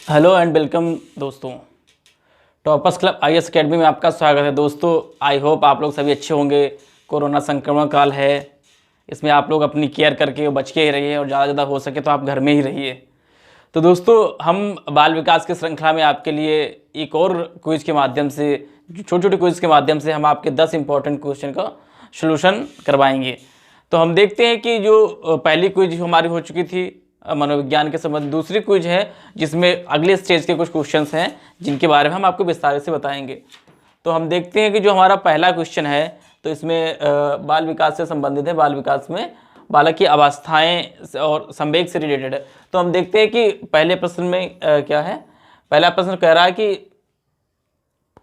Hello and welcome दोस्तों। Toppers club IAS academy में आपका स्वागत है। दोस्तों आई होप आप लोग सभी अच्छे होंगे। कोरोना संक्रमण काल है, इसमें आप लोग अपनी केयर करके बच के ही रहिए और ज़्यादा ज़्यादा हो सके तो आप घर में ही रहिए। तो दोस्तों हम बाल विकास की श्रृंखला में आपके लिए एक और क्विज के माध्यम से, छोटे छोटे क्विज के माध्यम से हम आपके 10 इंपॉर्टेंट क्वेश्चन का सलूशन करवाएंगे। तो हम देखते हैं कि जो पहली क्विज हमारी हो चुकी थी मनोविज्ञान के संबंध, दूसरी क्विज है जिसमें अगले स्टेज के कुछ क्वेश्चंस हैं जिनके बारे में हम आपको विस्तार से बताएंगे। तो हम देखते हैं कि जो हमारा पहला क्वेश्चन है तो इसमें बाल विकास से संबंधित है। बाल विकास में बालक की अवस्थाएं और संवेग से रिलेटेड है। तो हम देखते हैं कि पहले प्रश्न में क्या है। पहला प्रश्न कह रहा है कि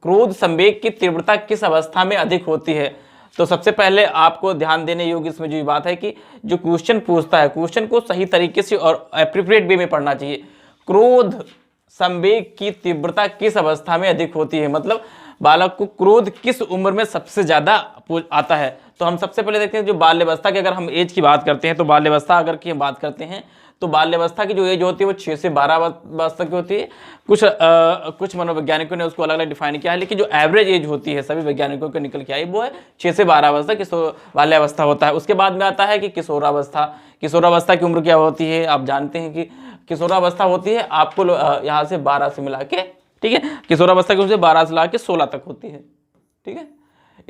क्रोध संवेग की तीव्रता किस अवस्था में अधिक होती है। तो सबसे पहले आपको ध्यान देने योग्य इसमें जो बात है कि जो क्वेश्चन पूछता है, क्वेश्चन को सही तरीके से और एप्रोप्रिएट वे में पढ़ना चाहिए। क्रोध संवेग की तीव्रता किस अवस्था में अधिक होती है, मतलब बालक को क्रोध किस उम्र में सबसे ज्यादा आता है। तो हम सबसे पहले देखते हैं जो बाल्यावस्था की, अगर हम एज की बात करते हैं तो बाल्यावस्था अगर की हम बात करते हैं तो बाल्यावस्था की जो एज होती है वो 6 से 12 वर्ष तक की होती है। कुछ मनोवैज्ञानिकों ने उसको अलग अलग डिफाइन किया है, लेकिन जो एवरेज एज होती है सभी वैज्ञानिकों को निकल के आई वो है 6 से 12 वर्ष तक बाल्यावस्था होता है। उसके बाद में आता है कि किशोरावस्था। किशोरावस्था की उम्र क्या होती है, आप जानते हैं कि किशोरावस्था होती है आपको यहाँ से 12 से मिला के, ठीक है, किशोरावस्था की उम्र से 12 से ला के 16 तक होती है, ठीक है।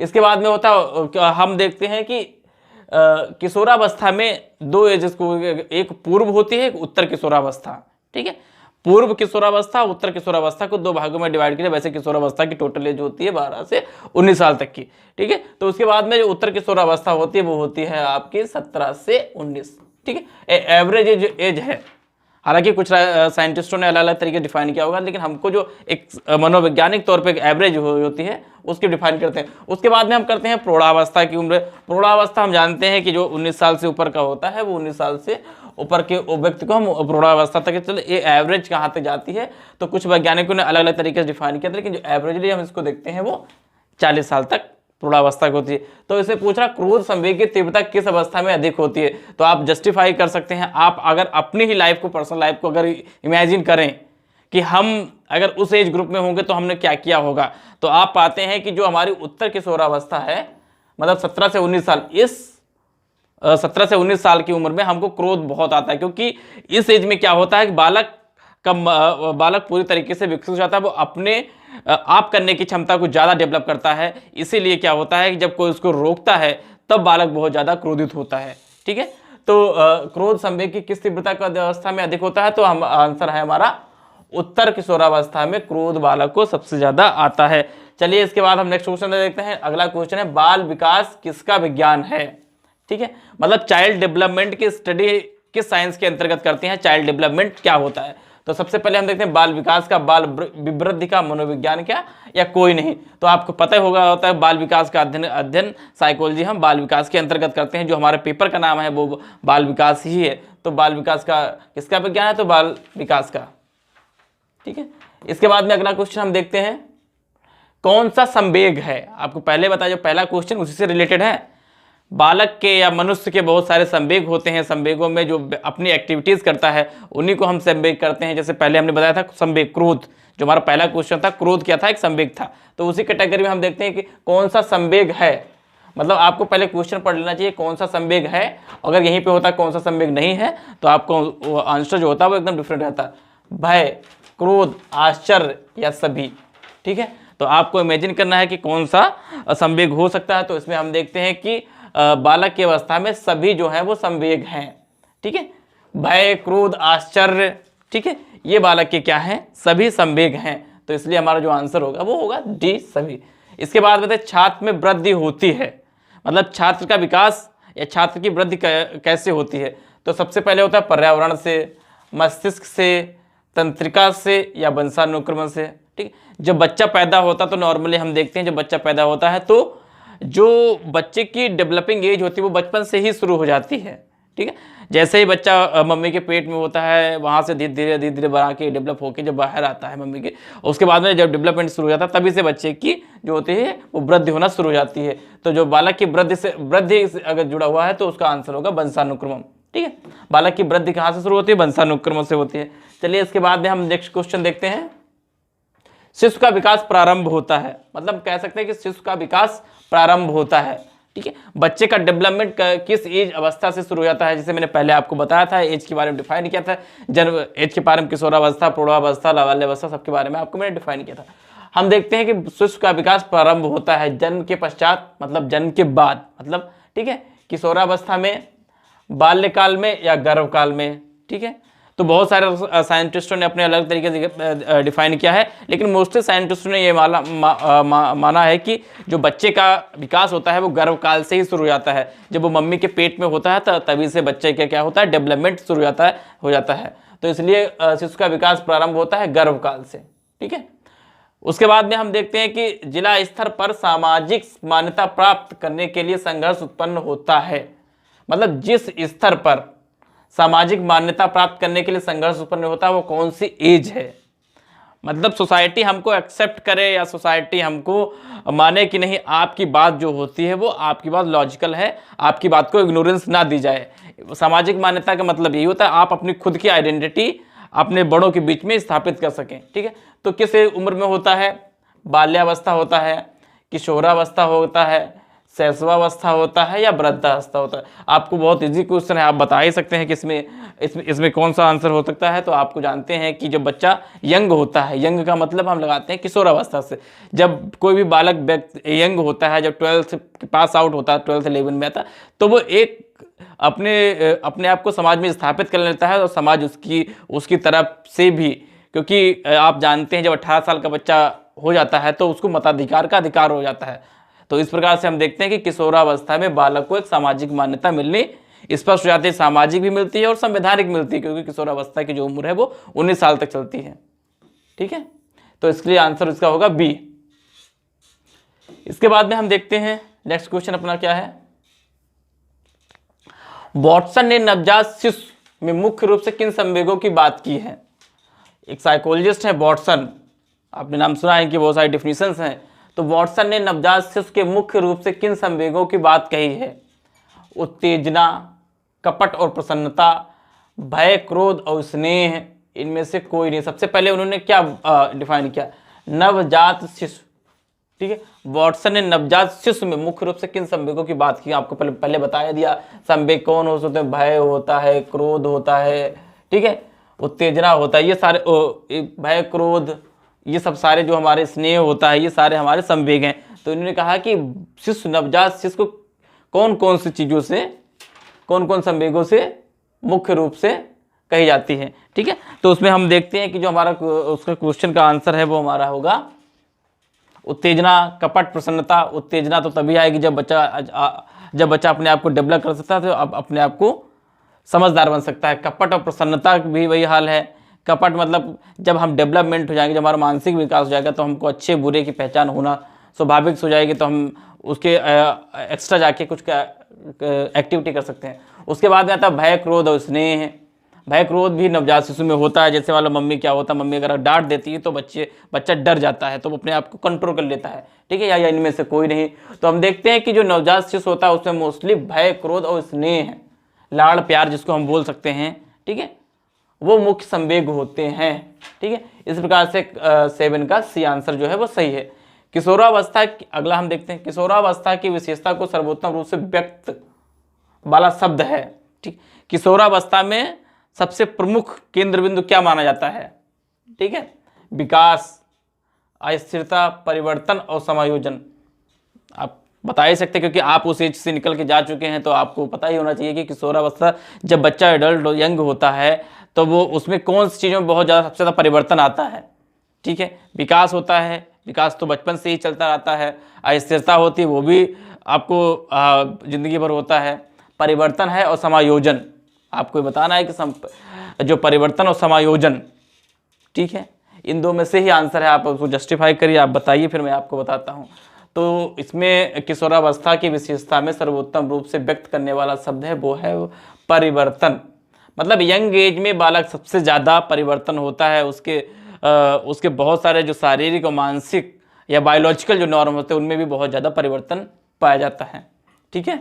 इसके बाद में होता है हम देखते हैं कि किशोरावस्था में दो एजेस को, एक पूर्व होती है एक उत्तर किशोरावस्था, ठीक है। पूर्व किशोरावस्था उत्तर किशोरावस्था को दो भागों में डिवाइड किया। वैसे किशोरावस्था की टोटल एज होती है 12 से 19 साल तक की, ठीक है। तो उसके बाद में जो उत्तर किशोरावस्था होती है वो होती है आपकी 17 से 19, ठीक है। एवरेज एज है। हालांकि कुछ साइंटिस्टों ने अलग अलग तरीके डिफाइन किया होगा, लेकिन हमको जो एक मनोवैज्ञानिक तौर पे एक एवरेज होती है उसकी डिफाइन करते हैं। उसके बाद में हम करते हैं प्रौढ़ावस्था की उम्र। प्रौढ़ावस्था हम जानते हैं कि जो 19 साल से ऊपर का होता है वो 19 साल से ऊपर के व्यक्ति को हम प्रौढ़ावस्था तक, चलो ये एवरेज कहाँ तक जाती है तो कुछ वैज्ञानिकों ने अलग अलग तरीके से डिफाइन किया था, लेकिन जो एवरेजली हम इसको देखते हैं वो 40 साल तक प्रौढ़ावस्था की होती है। तो इसे पूछ रहा क्रोध संवेग की तीव्रता किस अवस्था में अधिक होती है। तो आप जस्टिफाई कर सकते हैं, आप अगर अपनी ही लाइफ को, पर्सनल लाइफ को अगर इमेजिन करें कि हम अगर उस एज ग्रुप में होंगे तो हमने क्या किया होगा, तो आप पाते हैं कि जो हमारी उत्तर किशोरावस्था है, मतलब 17 से 19 साल, इस 17 से 19 साल की उम्र में हमको क्रोध बहुत आता है, क्योंकि इस एज में क्या होता है कि बालक पूरी तरीके से विकसित हो जाता है, वो अपने आप करने की क्षमता को ज़्यादा डेवलप करता है। इसीलिए क्या होता है कि जब कोई उसको रोकता है तब बालक बहुत ज़्यादा क्रोधित होता है, ठीक है। तो क्रोध संवेग की किस तीव्रता का अवस्था में अधिक होता है, तो हम आंसर है हमारा उत्तर किशोरावस्था में क्रोध बालक को सबसे ज़्यादा आता है। चलिए इसके बाद हम नेक्स्ट क्वेश्चन देखते हैं। अगला क्वेश्चन है बाल विकास किसका विज्ञान है, ठीक है, मतलब चाइल्ड डेवलपमेंट की स्टडी किस साइंस के अंतर्गत करते हैं, चाइल्ड डेवलपमेंट क्या होता है। तो सबसे पहले हम देखते हैं बाल विकास का, बाल वृद्धि का मनोविज्ञान क्या, या कोई नहीं। तो आपको पता ही होता है बाल विकास का अध्ययन साइकोलॉजी हम बाल विकास के अंतर्गत करते हैं। जो हमारे पेपर का नाम है वो बाल विकास ही है। तो बाल विकास का किसका विज्ञान है, तो बाल विकास का, ठीक है। इसके बाद में अगला क्वेश्चन हम देखते हैं कौन सा संवेग है। आपको पहले बताया जो पहला क्वेश्चन उसी से रिलेटेड है। बालक के या मनुष्य के बहुत सारे संवेग होते हैं। संवेगों में जो अपनी एक्टिविटीज करता है उन्हीं को हम संवेग करते हैं। जैसे पहले हमने बताया था संवेग, क्रोध, जो हमारा पहला क्वेश्चन था, क्रोध क्या था, एक संवेग था। तो उसी कैटेगरी में हम देखते हैं कि कौन सा संवेग है, मतलब आपको पहले क्वेश्चन पढ़ लेना चाहिए कौन सा संवेग है। अगर यहीं पे होता है कौन सा संवेग नहीं है तो आपको आंसर जो होता है वो एकदम डिफरेंट रहता है। भय, क्रोध, आश्चर्य या सभी, ठीक है। तो आपको इमेजिन करना है कि कौन सा संवेग हो सकता है। तो इसमें हम देखते हैं कि बालक की अवस्था में सभी जो है वो संवेग हैं, ठीक है। भय, क्रोध, आश्चर्य, ठीक है, ये बालक के क्या हैं, सभी संवेग हैं। तो इसलिए हमारा जो आंसर होगा वो होगा डी, सभी। इसके बाद बताए छात्र में वृद्धि होती है, मतलब छात्र का विकास या छात्र की वृद्धि कैसे होती है। तो सबसे पहले होता है पर्यावरण से, मस्तिष्क से, तंत्रिका से या वंशानुक्रमण से, ठीक है। जब बच्चा पैदा होता तो नॉर्मली हम देखते हैं जब बच्चा पैदा होता है तो जो बच्चे की डेवलपिंग एज होती है वो बचपन से ही शुरू हो जाती है, ठीक है। जैसे ही बच्चा मम्मी के पेट में होता है वहाँ से धीरे धीरे बना के डेवलप होकर जब बाहर आता है मम्मी के, उसके बाद में जब डेवलपमेंट शुरू हो जाता है तभी से बच्चे की जो होती है वो वृद्धि होना शुरू हो जाती है। तो जो बालक की वृद्धि से अगर जुड़ा हुआ है तो उसका आंसर होगा वंशानुक्रमण, ठीक है। बालक की वृद्धि कहाँ से शुरू होती है? वंशानुक्रम से होती है। चलिए इसके बाद में हम नेक्स्ट क्वेश्चन देखते हैं। शिशु का विकास प्रारंभ होता है, मतलब कह सकते हैं कि शिशु का विकास प्रारंभ होता है, ठीक है। बच्चे का डेवलपमेंट किस एज अवस्था से शुरू हो जाता है? जैसे मैंने पहले आपको बताया था, एज के बारे में डिफाइन किया था, जन्म एज के बारे में, किशोरावस्था, प्रौढ़ावस्था, बाल्यावस्था, सबके बारे में आपको मैंने डिफाइन किया था। हम देखते हैं कि शिशु का विकास प्रारंभ होता है जन्म के पश्चात, मतलब जन्म के बाद, मतलब ठीक है, किशोरावस्था में, बाल्यकाल में या गर्भकाल में, ठीक है। तो बहुत सारे साइंटिस्टों ने अपने अलग तरीके से डिफाइन किया है, लेकिन मोस्टली साइंटिस्टों ने ये माना है कि जो बच्चे का विकास होता है वो गर्भकाल से ही शुरू हो जाता है। जब वो मम्मी के पेट में होता है तभी से बच्चे का क्या होता है? डेवलपमेंट शुरू हो जाता है। तो इसलिए शिशु का विकास प्रारंभ होता है गर्भकाल से, ठीक है। उसके बाद में हम देखते हैं कि जिला स्तर पर सामाजिक मान्यता प्राप्त करने के लिए संघर्ष उत्पन्न होता है। मतलब जिस स्तर पर सामाजिक मान्यता प्राप्त करने के लिए संघर्ष उत्पन्न होता है वो कौन सी एज है? मतलब सोसाइटी हमको एक्सेप्ट करे या सोसाइटी हमको माने कि नहीं, आपकी बात जो होती है वो आपकी बात लॉजिकल है, आपकी बात को इग्नोरेंस ना दी जाए। सामाजिक मान्यता का मतलब यही होता है आप अपनी खुद की आइडेंटिटी अपने बड़ों के बीच में स्थापित कर सकें, ठीक है। तो किस उम्र में होता है? बाल्यावस्था होता है, किशोरावस्था होता है, शैशवावस्था होता है या वृद्धावस्था होता है? आपको बहुत इजी क्वेश्चन है, आप बता ही सकते हैं कि इसमें कौन सा आंसर हो सकता है। तो आपको जानते हैं कि जब बच्चा यंग होता है, यंग का मतलब हम लगाते हैं किशोरावस्था से। जब कोई भी बालक व्यक्ति यंग होता है, जब 12th पास आउट होता है, 12th 11 में आता है, तो वो एक अपने आप को समाज में स्थापित कर लेता है और समाज उसकी तरफ से भी, क्योंकि आप जानते हैं जब 18 साल का बच्चा हो जाता है तो उसको मताधिकार का अधिकार हो जाता है। तो इस प्रकार से हम देखते हैं कि किशोरावस्था में बालक को एक सामाजिक मान्यता मिलनी स्पष्ट हो जाती है, सामाजिक भी मिलती है और संवैधानिक मिलती है, क्योंकि किशोरावस्था की जो उम्र है वो 19 साल तक चलती है, ठीक है। तो इसके लिए आंसर इसका होगा बी। इसके बाद में हम देखते हैं नेक्स्ट क्वेश्चन अपना क्या है। वॉटसन ने नवजात शिशु में मुख्य रूप से किन संवेगों की बात की है? एक साइकोलॉजिस्ट है वॉटसन, आपने नाम सुना है कि बहुत सारी डिफिनेशंस हैं। तो वॉटसन ने नवजात शिशु के मुख्य रूप से किन संवेगों की बात कही है? उत्तेजना, कपट और प्रसन्नता, भय, क्रोध और स्नेह, इनमें से कोई नहीं। सबसे पहले उन्होंने क्या डिफाइन किया? नवजात शिशु, ठीक है। वॉटसन ने नवजात शिशु में मुख्य रूप से किन संवेगों की बात की? आपको पहले बताया दिया संवेग कौन हो सकते हैं। भय होता है, क्रोध होता है, ठीक है, उत्तेजना होता है, ये सारे भय, क्रोध, ये सब सारे जो हमारे स्नेह होता है, ये सारे हमारे संवेग हैं। तो इन्होंने कहा कि शिशु, नवजात शिशु को कौन कौन सी चीज़ों से, कौन कौन संवेगों से मुख्य रूप से कही जाती है, ठीक है। तो उसमें हम देखते हैं कि जो हमारा उसका क्वेश्चन का आंसर है वो हमारा होगा उत्तेजना, कपट, प्रसन्नता। उत्तेजना तो तभी आएगी जब बच्चा अपने आप को डेवलप कर सकता है, तो अब अपने आप को समझदार बन सकता है। कपट और प्रसन्नता भी वही हाल है। कपट मतलब जब हम डेवलपमेंट हो जाएंगे, जब हमारा मानसिक विकास हो जाएगा, तो हमको अच्छे बुरे की पहचान होना स्वाभाविक हो जाएगी, तो हम उसके एक्स्ट्रा जाके कुछ एक्टिविटी कर सकते हैं। उसके बाद में आता है भय, क्रोध और स्नेह। भय, क्रोध भी नवजात शिशु में होता है। जैसे वाला मम्मी क्या होता है, मम्मी अगर डांट देती है तो बच्चा डर जाता है, तो वो अपने आप को कंट्रोल कर लेता है, ठीक है, या इनमें से कोई नहीं। तो हम देखते हैं कि जो नवजात शिशु होता है उसमें मोस्टली भय, क्रोध और स्नेह, लाड़ प्यार जिसको हम बोल सकते हैं, ठीक है, वो मुख्य संवेग होते हैं, ठीक है। इस प्रकार से 7 का सी आंसर जो है वो सही है। किशोरावस्था, अगला हम देखते हैं, किशोरावस्था की विशेषता को सर्वोत्तम रूप से व्यक्त वाला शब्द है, ठीक। किशोरावस्था में सबसे प्रमुख केंद्र बिंदु क्या माना जाता है? ठीक है, विकास, अस्थिरता, परिवर्तन और समायोजन। आप बता ही सकते हैं क्योंकि आप उस एज से निकल के जा चुके हैं, तो आपको पता ही होना चाहिए कि किशोरावस्था जब बच्चा एडल्ट यंग होता है तो वो उसमें कौन सी चीज़ों में बहुत ज़्यादा सबसे ज़्यादा परिवर्तन आता है, ठीक है। विकास होता है, विकास तो बचपन से ही चलता रहता है। अस्थिरता होती है, वो भी आपको ज़िंदगी भर होता है। परिवर्तन है और समायोजन, आपको बताना है कि जो परिवर्तन और समायोजन, ठीक है, इन दो में से ही आंसर है। आप उसको जस्टिफाई करिए, आप बताइए, फिर मैं आपको बताता हूँ। तो इसमें किशोरावस्था की विशेषता में सर्वोत्तम रूप से व्यक्त करने वाला शब्द है वो है परिवर्तन। मतलब यंग एज में बालक सबसे ज़्यादा परिवर्तन होता है, उसके बहुत सारे जो शारीरिक और मानसिक या बायोलॉजिकल जो नॉर्म होते हैं उनमें भी बहुत ज़्यादा परिवर्तन पाया जाता है, ठीक है।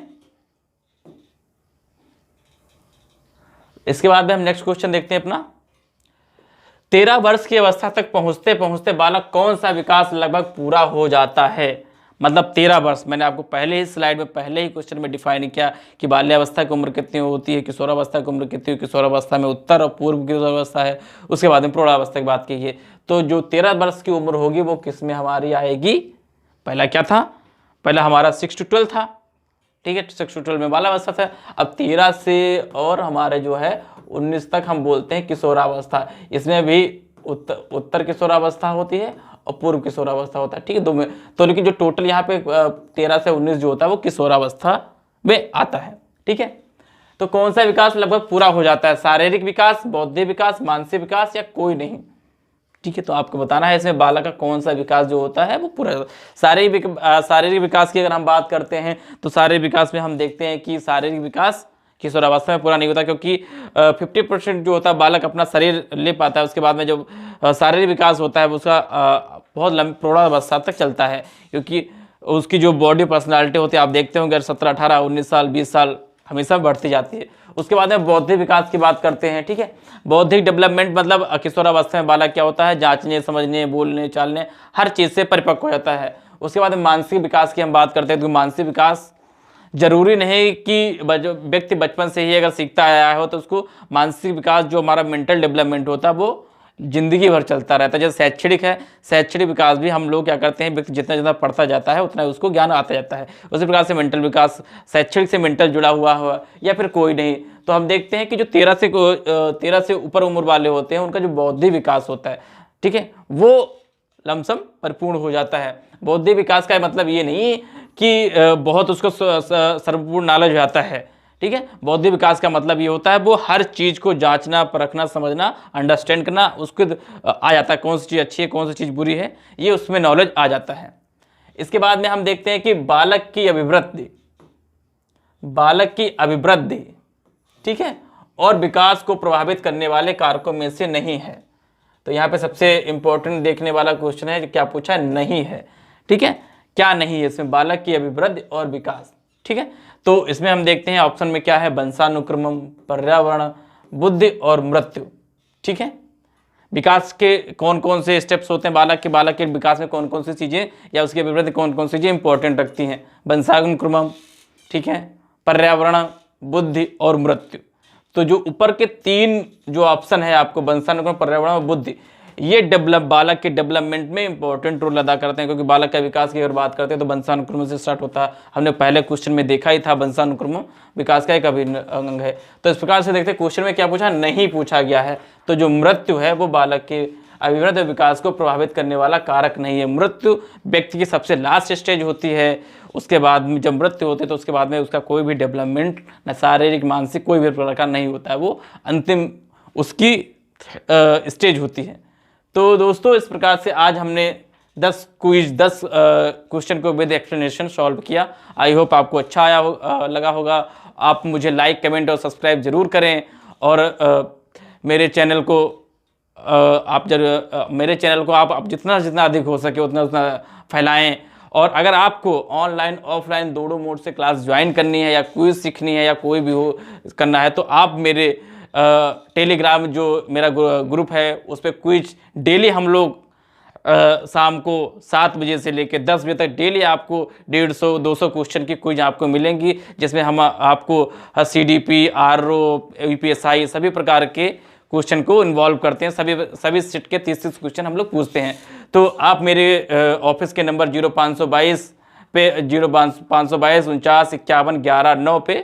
इसके बाद में हम नेक्स्ट क्वेश्चन देखते हैं अपना। 13 वर्ष की अवस्था तक पहुंचते पहुंचते बालक कौन सा विकास लगभग पूरा हो जाता है। मतलब 13 वर्ष, मैंने आपको पहले ही स्लाइड में पहले ही क्वेश्चन में डिफाइन किया कि बाल्यावस्था की उम्र कितनी होती है, किशोरावस्था की उम्र कितनी है, किशोरावस्था में उत्तर और पूर्व किशोरावस्था है, उसके बाद में प्रौढ़ावस्था की बात कीजिए। तो जो 13 वर्ष की उम्र होगी वो किस में हमारी आएगी। पहला क्या था, पहला हमारा 6 to 12 था, ठीक है, 6 to 12 में बाल्यावस्था था। अब 13 से और हमारे जो है 19 तक हम बोलते हैं किशोरावस्था। इसमें भी उत्तर किशोरावस्था होती है और पूर्व किशोरावस्था होता है, ठीक है, दो में। तो लेकिन जो टोटल यहाँ पे 13 से 19 जो होता है वो किशोरावस्था में आता है, ठीक है। तो कौन सा विकास लगभग पूरा हो जाता है, शारीरिक विकास, बौद्धिक विकास, मानसिक विकास या कोई नहीं, ठीक है। तो आपको बताना है इसमें बालक का कौन सा विकास जो होता है वो पूरा। शारीरिक विकास की अगर हम बात करते हैं तो शारीरिक विकास में हम देखते हैं कि शारीरिक विकास किशोरावस्था में पूरा नहीं होता, क्योंकि 50% जो होता है बालक अपना शरीर ले पाता है। उसके बाद में जो शारीरिक विकास होता है उसका बहुत लंबी प्रौढ़ावस्था तक चलता है, क्योंकि उसकी जो बॉडी पर्सनालिटी होती है आप देखते होंगे 17, 18, 19 साल, 20 साल हमेशा बढ़ती जाती है। उसके बाद में बौद्धिक विकास की बात करते हैं, ठीक है। बौद्धिक डेवलपमेंट मतलब किशोरावस्था में बालक क्या होता है, जांचने, समझने, बोलने, चालने हर चीज़ से परिपक्व हो जाता है। उसके बाद में मानसिक विकास की हम बात करते हैं तो मानसिक विकास जरूरी नहीं कि व्यक्ति बचपन से ही अगर सीखता आया हो तो उसको मानसिक विकास जो हमारा मेंटल डेवलपमेंट होता है वो जिंदगी भर चलता रहता है। जैसे शैक्षणिक है, शैक्षणिक विकास भी हम लोग क्या करते हैं, व्यक्ति जितना ज़्यादा पढ़ता जाता है उतना उसको ज्ञान आता जाता है। उसी प्रकार से मेंटल विकास शैक्षणिक से मेंटल जुड़ा हुआ या फिर कोई नहीं। तो हम देखते हैं कि जो 13 से ऊपर उम्र वाले होते हैं उनका जो बौद्धिक विकास होता है, ठीक है, वो लमसम परिपूर्ण हो जाता है। बौद्धिक विकास का मतलब ये नहीं कि बहुत उसको सर्वपूर्ण नॉलेज हो जाता है, ठीक है। बौद्धिक विकास का मतलब ये होता है वो हर चीज़ को जांचना, परखना, समझना, अंडरस्टैंड करना, उसको आ जाता है कौन सी चीज़ अच्छी है, कौन सी चीज़ बुरी है, ये उसमें नॉलेज आ जाता है। इसके बाद में हम देखते हैं कि बालक की अभिवृद्धि, ठीक है, और विकास को प्रभावित करने वाले कारकों में से नहीं है। तो यहाँ पे सबसे इंपॉर्टेंट देखने वाला क्वेश्चन है, क्या पूछा है, नहीं है, ठीक है, क्या नहीं है इसमें, बालक की अभिवृद्धि और विकास, ठीक है। तो इसमें हम देखते हैं ऑप्शन में क्या है, वंशानुक्रमम, पर्यावरण, बुद्धि और मृत्यु, ठीक है। विकास के कौन कौन से स्टेप्स होते हैं, बालक के विकास में कौन कौन सी चीज़ें या उसकी अभिवृद्धि कौन कौन सी चीज़ें इंपॉर्टेंट रखती हैं, वंशानुक्रमम, ठीक है, पर्यावरण, बुद्धि और मृत्यु। तो जो ऊपर के 3 जो ऑप्शन है आपको, वंशानुक्रम, पर्यावरण और बुद्धि, ये बालक के डेवलपमेंट में इंपॉर्टेंट रोल अदा करते हैं, क्योंकि बालक का विकास की अगर बात करते हैं तो वंशानुक्रम से स्टार्ट होता है। हमने पहले क्वेश्चन में देखा ही था, वंशानुक्रम विकास का एक अभिन्न अंग है। तो इस प्रकार से देखते हैं क्वेश्चन में क्या पूछा, नहीं पूछा गया है। तो जो मृत्यु है वो बालक के अभिवृद्धि और विकास को प्रभावित करने वाला कारक नहीं है। मृत्यु व्यक्ति की सबसे लास्ट स्टेज होती है। उसके बाद में जब मृत्यु होती है तो उसके बाद में उसका कोई भी डेवलपमेंट न शारीरिक, मानसिक कोई भी प्रकार नहीं होता है, वो अंतिम उसकी स्टेज होती है। तो दोस्तों इस प्रकार से आज हमने 10 क्वेश्चन को विद एक्सप्लेनेशन सॉल्व किया। आई होप आपको अच्छा लगा होगा। आप मुझे लाइक, कमेंट और सब्सक्राइब जरूर करें और मेरे चैनल को आप जितना अधिक हो सके उतना फैलाएं। और अगर आपको ऑनलाइन ऑफलाइन दोनों मोड से क्लास ज्वाइन करनी है या क्विज सीखनी है या कोई भी हो करना है तो आप मेरे टेलीग्राम जो मेरा ग्रुप है उस पर क्विज डेली हम लोग शाम को 7 बजे से लेकर 10 बजे तक डेली आपको 150-200 क्वेश्चन की क्विज आपको मिलेंगी, जिसमें हम आपको CDP, RO, UPSI सभी प्रकार के क्वेश्चन को इन्वॉल्व करते हैं। सभी सेट के 30 क्वेश्चन हम लोग पूछते हैं। तो आप मेरे ऑफिस के नंबर 0522 पे 0522 49 51 11 9 पे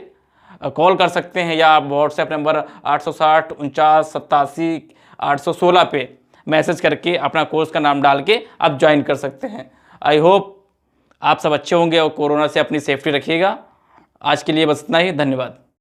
कॉल कर सकते हैं, या आप व्हाट्सएप नंबर 860 49 87 816 पे मैसेज करके अपना कोर्स का नाम डाल के आप ज्वाइन कर सकते हैं। आई होप आप सब अच्छे होंगे और कोरोना से अपनी सेफ्टी रखिएगा। आज के लिए बस इतना ही, धन्यवाद।